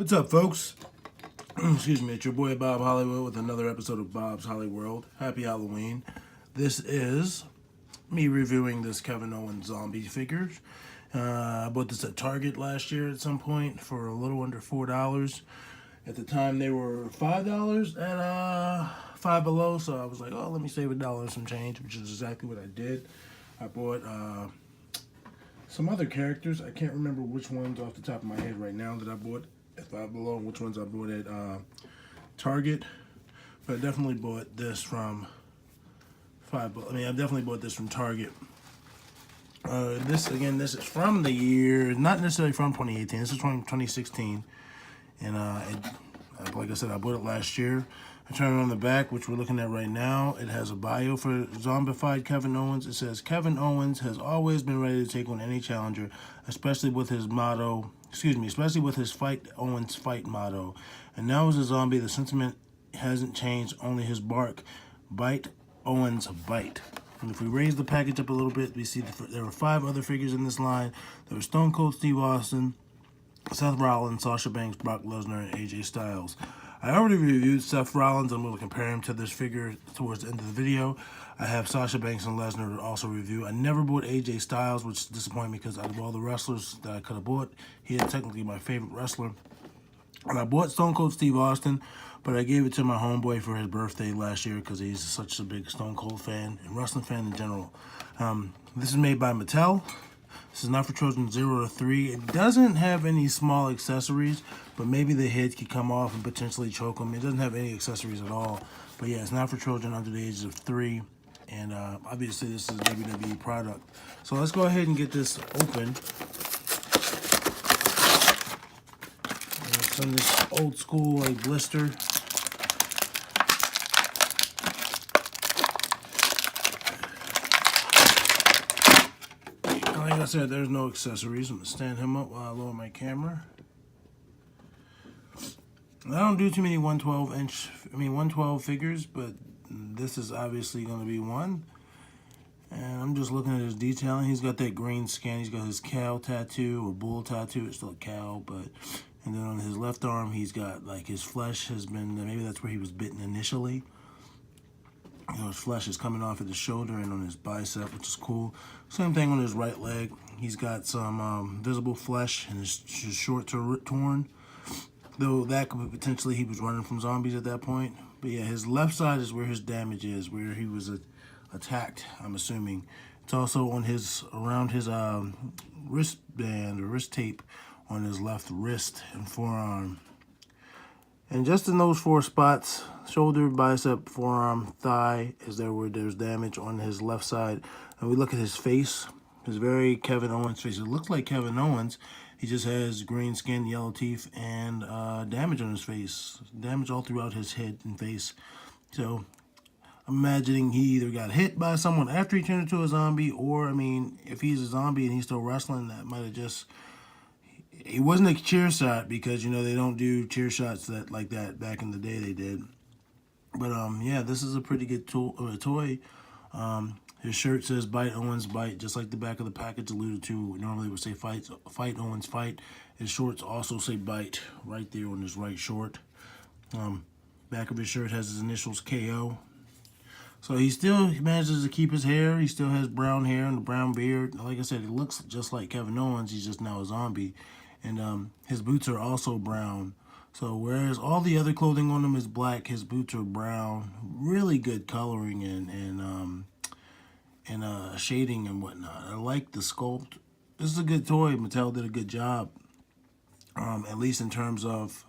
What's up, folks? Excuse me, it's your boy Bob Hollywood with another episode of Bob's Holly World. Happy Halloween. This is me reviewing this Kevin Owens zombie figures. I bought this at Target last year at some point for a little under $4. At the time, they were $5 at Five Below, so I was like, oh, let me save $1 and some change, which is exactly what I did. I bought some other characters. I can't remember which ones off the top of my head right now that I bought at Five Below and which ones I bought at Target. But I definitely bought this from I definitely bought this from Target. This is from the year, not necessarily from 2018. This is from 2016, and like I said, I bought it last year. I turn it on the back, which we're looking at right now. It has a bio for zombified Kevin Owens. It says, Kevin Owens has always been ready to take on any challenger, especially with his Fight Owens Fight motto. And now as a zombie, the sentiment hasn't changed, only his bark. Bite Owens bite. And if we raise the package up a little bit, we see there were 5 other figures in this line. There was Stone Cold Steve Austin, Seth Rollins, Sasha Banks, Brock Lesnar, and AJ Styles. I already reviewed Seth Rollins. I'm going to compare him to this figure towards the end of the video. I have Sasha Banks and Lesnar to also review. I never bought AJ Styles, which disappointed me because out of all the wrestlers that I could have bought, he is technically my favorite wrestler. And I bought Stone Cold Steve Austin, but I gave it to my homeboy for his birthday last year because he's such a big Stone Cold fan and wrestling fan in general. This is made by Mattel. This is not for children 0 to 3. It doesn't have any small accessories, but maybe the head could come off and potentially choke them. It doesn't have any accessories at all. But yeah, it's not for children under the age of 3. And obviously this is a WWE product. So let's go ahead and get this open. It's in this old school like blister. Like I said, there's no accessories. I'm gonna stand him up while I lower my camera. I don't do too many 112 figures, but this is obviously going to be one. And I'm just looking at his detailing. He's got that green skin. He's got his cow tattoo or bull tattoo. It's still a cow, but and then on his left arm, he's got like his flesh has been. Maybe that's where he was bitten initially. You know, his flesh is coming off at the shoulder and on his bicep, which is cool. Same thing on his right leg. He's got some visible flesh and his shorts are torn. Though that could be potentially he was running from zombies at that point. But yeah, his left side is where his damage is, where he was attacked, I'm assuming. It's also on around his wristband or wrist tape on his left wrist and forearm. And just in those 4 spots, shoulder, bicep, forearm, thigh, is there where there's damage on his left side. And we look at his face, his very Kevin Owens face. It looks like Kevin Owens. He just has green skin, yellow teeth, and damage on his face. Damage all throughout his head and face. So I'm imagining he either got hit by someone after he turned into a zombie, or, I mean, if he's a zombie and he's still wrestling, that might have just... It wasn't a cheer shot because, you know, they don't do cheer shots like that back in the day they did. But, yeah, this is a pretty good toy. His shirt says Bite Owens Bite, just like the back of the package alluded to. Normally it would say Fight Owens Fight. His shorts also say Bite right there on his right short. Back of his shirt has his initials KO. So he still manages to keep his hair. He still has brown hair and a brown beard. Like I said, he looks just like Kevin Owens. He's just now a zombie. And his boots are also brown. So whereas all the other clothing on him is black, his boots are brown. Really good coloring and shading and whatnot. I like the sculpt. This is a good toy. Mattel did a good job, at least in terms of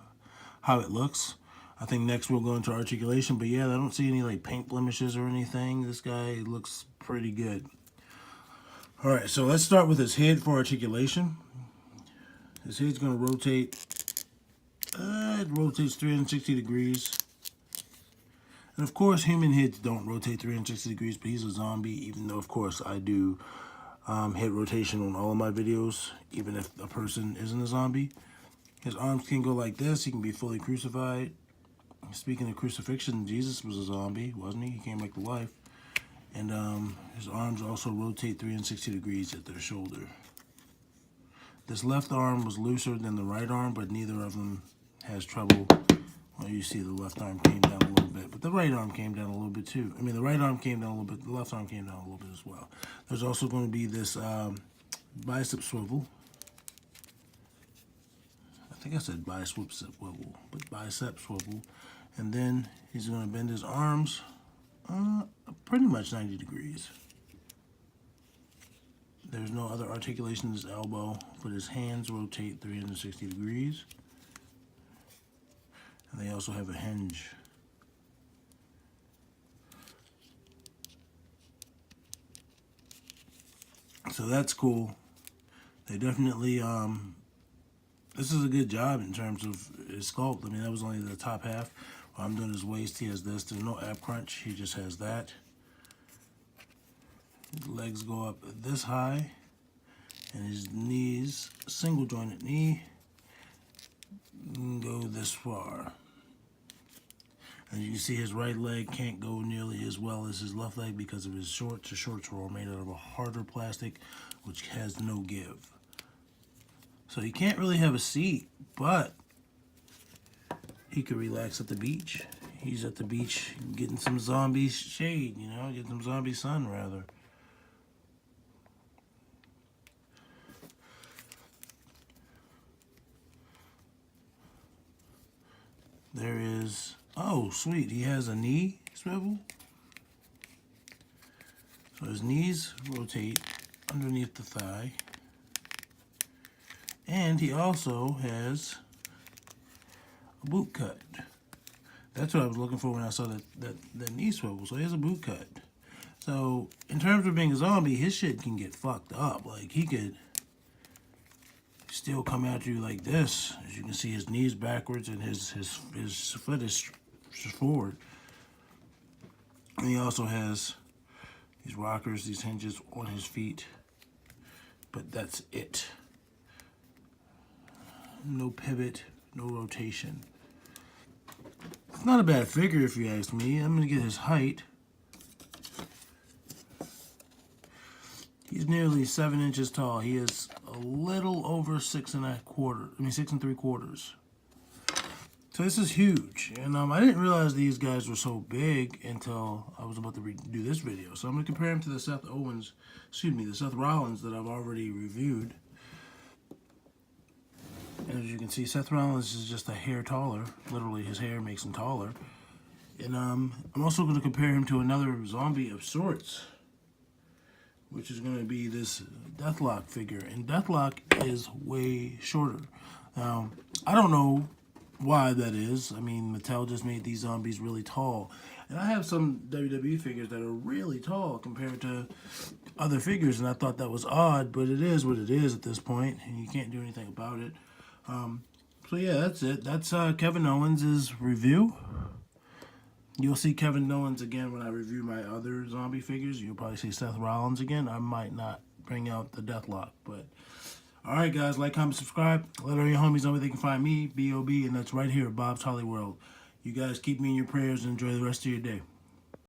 how it looks. I think next we'll go into articulation, but yeah, I don't see any like paint blemishes or anything. This guy looks pretty good. All right, so let's start with his head for articulation. His head's gonna rotate. It rotates 360 degrees. And of course, human heads don't rotate 360 degrees, but he's a zombie, even though, of course, I do head rotation on all of my videos, even if a person isn't a zombie. His arms can go like this. He can be fully crucified. Speaking of crucifixion, Jesus was a zombie, wasn't he? He came back to life. And his arms also rotate 360 degrees at their shoulder. This left arm was looser than the right arm, but neither of them has trouble. Well, you see the left arm came down a little bit, but the right arm came down a little bit too. I mean, the right arm came down a little bit, the left arm came down a little bit as well. There's also going to be this bicep swivel. I think I said bicep swivel, but bicep swivel. And then he's going to bend his arms pretty much 90 degrees. There's no other articulation in his elbow, but his hands rotate 360 degrees. And they also have a hinge. So that's cool. They definitely, this is a good job in terms of his sculpt. I mean, that was only the top half. While I'm doing his waist, he has this. There's no ab crunch. He just has that. His legs go up this high. And his knees, single jointed knee, go this far. And you can see his right leg can't go nearly as well as his left leg because of his shorts. His shorts are all made out of a harder plastic, which has no give. So he can't really have a seat, but he could relax at the beach. He's at the beach getting some zombie shade, you know, getting some zombie sun, rather. There is, oh, sweet, he has a knee swivel. So his knees rotate underneath the thigh. And he also has a boot cut. That's what I was looking for when I saw that knee swivel. So he has a boot cut. So in terms of being a zombie, his shit can get fucked up. Like, he could still come at you like this. As you can see, his knees backwards and his foot is forward. And he also has these rockers, these hinges on his feet. But that's it. No pivot, no rotation. It's not a bad figure if you ask me. I'm going to get his height. He's nearly 7 inches tall. He is a little over 6 3/4. So this is huge. And I didn't realize these guys were so big until I was about to do this video. So I'm going to compare him to the Seth Rollins that I've already reviewed. And as you can see, Seth Rollins is just a hair taller. Literally, his hair makes him taller. And I'm also going to compare him to another zombie of sorts, which is going to be this Deathlock figure. And Deathlock is way shorter. Now, I don't know why that is. I mean, Mattel just made these zombies really tall. And I have some WWE figures that are really tall compared to other figures, and I thought that was odd, but it is what it is at this point, and you can't do anything about it. So yeah, that's it. That's Kevin Owens' review. You'll see Kevin Owens again when I review my other zombie figures. You'll probably see Seth Rollins again. I might not bring out the Deathlock, but alright guys, like, comment, subscribe. Let all your homies know where they can find me, B.O.B., and that's right here at Bob's Holly World. You guys keep me in your prayers and enjoy the rest of your day.